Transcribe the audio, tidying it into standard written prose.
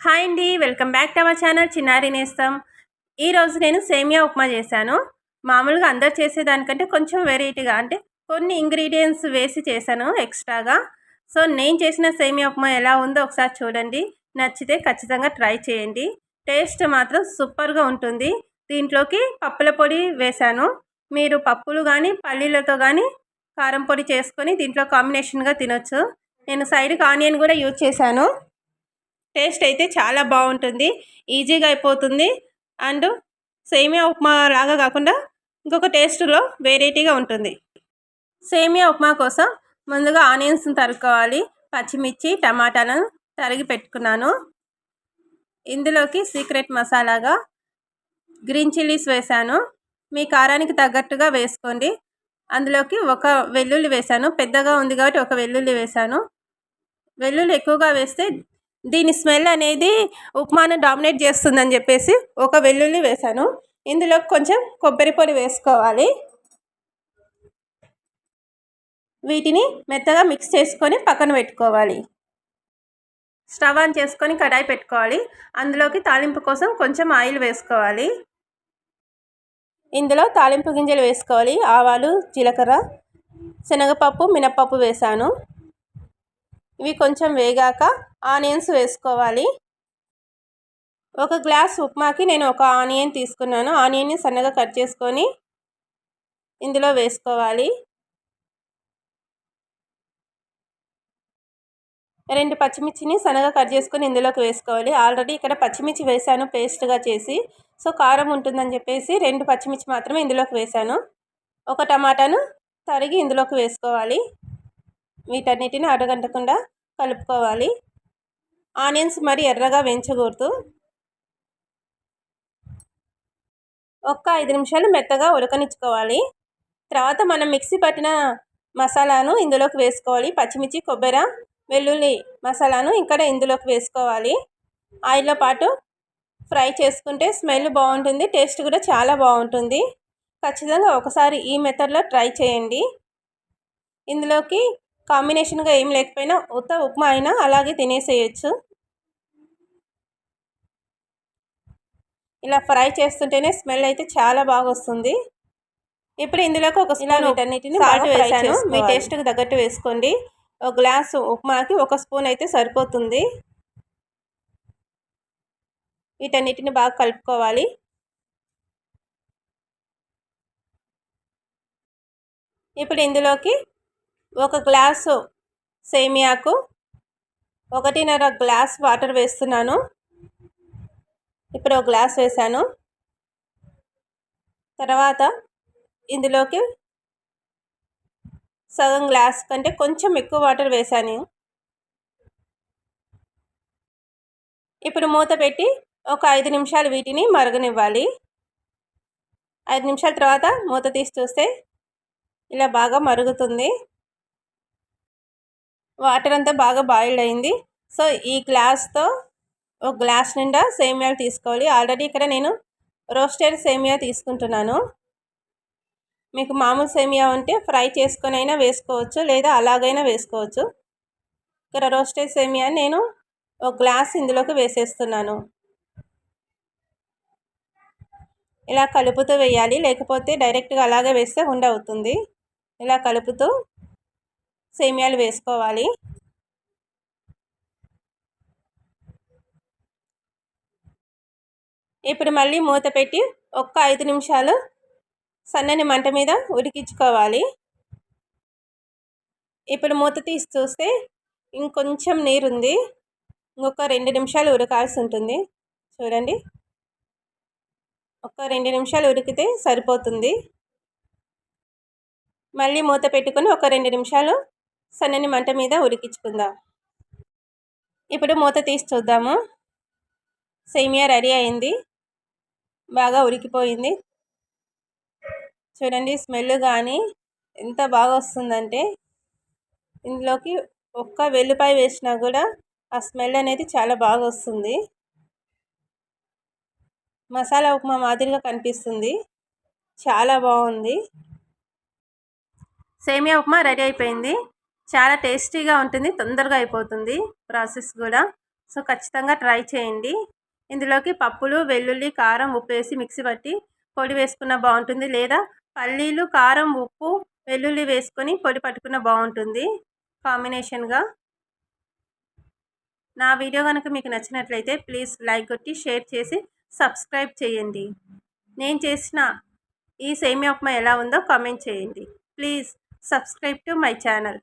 Hi అండి, welcome back to our channel చిన్నారి నేస్తం. ఈరోజు నేను సేమియా ఉప్మా చేశాను. మామూలుగా అందరు చేసేదానికంటే కొంచెం వెరైటీగా, అంటే కొన్ని ఇంగ్రీడియంట్స్ వేసి చేశాను ఎక్స్ట్రాగా. సో నేను చేసిన సేమియా ఉప్మా ఎలా ఉందో ఒకసారి చూడండి. నచ్చితే ఖచ్చితంగా ట్రై చేయండి. టేస్ట్ మాత్రం సూపర్గా ఉంటుంది. దీంట్లోకి పప్పుల పొడి వేశాను. మీరు పప్పులు కానీ పల్లీలతో కానీ కారం పొడి చేసుకొని దీంట్లో కాంబినేషన్గా తినొచ్చు. నేను సైడ్కి ఆనియన్ కూడా యూజ్ చేశాను. టేస్ట్ అయితే చాలా బాగుంటుంది, ఈజీగా అయిపోతుంది. అండ్ సేమియా ఉప్మా లాగా కాకుండా ఇంకొక టేస్ట్లో వెరైటీగా ఉంటుంది. సేమియా ఉప్మా కోసం ముందుగా ఆనియన్స్ని తరుక్కోవాలి. పచ్చిమిర్చి టమాటాలను తరిగి పెట్టుకున్నాను. ఇందులోకి సీక్రెట్ మసాలాగా గ్రీన్ చిల్లీస్ వేశాను. మీ కారానికి తగ్గట్టుగా వేసుకోండి. అందులోకి ఒక వెల్లుల్లి వేశాను, పెద్దగా ఉంది కాబట్టి ఒక వెల్లుల్లి వేశాను. వెల్లుల్లి ఎక్కువగా వేస్తే దీని స్మెల్ అనేది ఉప్మాను డామినేట్ చేస్తుందని చెప్పేసి ఒక వెల్లుల్లి వేశాను. ఇందులో కొంచెం కొబ్బరి పొడి వేసుకోవాలి. వీటిని మెత్తగా మిక్స్ చేసుకొని పక్కన పెట్టుకోవాలి. స్టవ్ ఆన్ చేసుకొని కడాయి పెట్టుకోవాలి. అందులోకి తాలింపు కోసం కొంచెం ఆయిల్ వేసుకోవాలి. ఇందులో తాలింపు గింజలు వేసుకోవాలి. ఆవాలు, జీలకర్ర, శనగపప్పు, మినప్పప్పు వేశాను. ఇవి కొంచెం వేగాక ఆనియన్స్ వేసుకోవాలి. ఒక గ్లాస్ ఉప్మాకి నేను ఒక ఆనియన్ తీసుకున్నాను. ఆనియన్ని సన్నగా కట్ చేసుకొని ఇందులో వేసుకోవాలి. 2 పచ్చిమిర్చిని సన్నగా కట్ చేసుకొని ఇందులోకి వేసుకోవాలి. ఆల్రెడీ ఇక్కడ పచ్చిమిర్చి వేశాను పేస్ట్గా చేసి, సో కారం ఉంటుందని చెప్పేసి 2 పచ్చిమిర్చి మాత్రమే ఇందులోకి వేశాను. ఒక టమాటాను తరిగి ఇందులోకి వేసుకోవాలి. వీటన్నిటిని అడగంటకుండా కలుపుకోవాలి. ఆనియన్స్ మరి ఎర్రగా వేయించకూడదు. ఒక్క 5 నిమిషాలు మెత్తగా ఉడకనిచ్చుకోవాలి. తర్వాత మనం మిక్సీ పట్టిన మసాలాను ఇందులోకి వేసుకోవాలి. పచ్చిమిర్చి, కొబ్బరి, వెల్లుల్లి మసాలాను ఇక్కడ ఇందులోకి వేసుకోవాలి. ఆయిల్లో పాటు ఫ్రై చేసుకుంటే స్మెల్ బాగుంటుంది, టేస్ట్ కూడా చాలా బాగుంటుంది. ఖచ్చితంగా ఒకసారి ఈ మెథడ్లో ట్రై చేయండి. ఇందులోకి కాంబినేషన్గా ఏం లేకపోయినా ఉత్త ఉప్మా అయినా అలాగే తినేసేయచ్చు. ఇలా ఫ్రై చేస్తుంటేనే స్మెల్ అయితే చాలా బాగా వస్తుంది. ఇప్పుడు ఇందులోకి ఒక స్పూన్ వీటన్నిటిని సాల్ట్ వేసాను. మీ టేస్ట్కి తగ్గట్టు వేసుకోండి. ఒక గ్లాసు ఉప్మాకి 1 స్పూన్ అయితే సరిపోతుంది. వీటన్నిటిని బాగా కలుపుకోవాలి. ఇప్పుడు ఇందులోకి 1 గ్లాసు సేమియాకు 1.5 గ్లాస్ వాటర్ వేస్తున్నాను. ఇప్పుడు 1 గ్లాస్ వేసాను. తర్వాత ఇందులోకి సగం గ్లాస్ కంటే కొంచెం ఎక్కువ వాటర్ వేసాను. ఇప్పుడు మూత పెట్టి ఒక 5 నిమిషాలు వీటిని మరగనివ్వాలి. 5 నిమిషాల తర్వాత మూత తీసి చూస్తే ఇలా బాగా మరుగుతుంది. వాటర్ అంతా బాగా బాయిల్డ్ అయింది. సో ఈ గ్లాస్తో 1 గ్లాస్ నిండా సేమియాలు తీసుకోవాలి. ఆల్రెడీ ఇక్కడ నేను రోస్టెడ్ సేమియా తీసుకుంటున్నాను. మీకు మామూలు సేమియా ఉంటే ఫ్రై చేసుకొని అయినా వేసుకోవచ్చు, లేదా అలాగైనా వేసుకోవచ్చు. ఇక్కడ రోస్టెడ్ సేమియా నేను 1 గ్లాస్ ఇందులోకి వేసేస్తున్నాను. ఇలా కలుపుతూ వేయాలి, లేకపోతే డైరెక్ట్గా అలాగే వేస్తే ఉండవుతుంది. ఇలా కలుపుతూ సేమియాలు వేసుకోవాలి. ఇప్పుడు మళ్ళీ మూత పెట్టి ఒక్క 5 నిమిషాలు సన్నని మంట మీద ఉడికించుకోవాలి. ఇప్పుడు మూత తీసి చూస్తే ఇంకొంచెం నీరుంది. ఇంకొక 2 నిమిషాలు ఉడకాల్సి ఉంటుంది. చూడండి, ఒక 2 నిమిషాలు ఉడికితే సరిపోతుంది. మళ్ళీ మూత పెట్టుకొని ఒక 2 నిమిషాలు సన్నని మంట మీద ఉడికించుకుందాం. ఇప్పుడు మూత తీసి చూద్దాము. సేమియా రెడీ అయింది, బాగా ఉడికిపోయింది. చూడండి, స్మెల్ కానీ ఎంత బాగా వస్తుందంటే, ఇందులోకి ఒక్క వెల్లిపాయ వేసినా కూడా ఆ స్మెల్ అనేది చాలా బాగా వస్తుంది. మసాలా ఉప్మా మాదిరిగా కనిపిస్తుంది, చాలా బాగుంది. సేమియా ఉప్మా రెడీ అయిపోయింది. చాలా టేస్టీగా ఉంటుంది, తొందరగా అయిపోతుంది ప్రాసెస్ కూడా. సో ఖచ్చితంగా ట్రై చేయండి. ఇందులోకి పప్పులు, వెల్లుల్లి, కారం, ఉప్పు వేసి మిక్సీ పట్టి పొడి వేసుకున్న బాగుంటుంది. లేదా పల్లీలు, కారం, ఉప్పు, వెల్లుల్లి వేసుకొని పొడి పట్టుకున్న బాగుంటుంది కాంబినేషన్గా. నా వీడియో కనుక మీకు నచ్చినట్లయితే ప్లీజ్ లైక్ కొట్టి షేర్ చేసి సబ్స్క్రైబ్ చేయండి. నేను చేసిన ఈ సేమియా ఉప్మా ఎలా ఉందో కామెంట్ చేయండి. Please subscribe to my channel.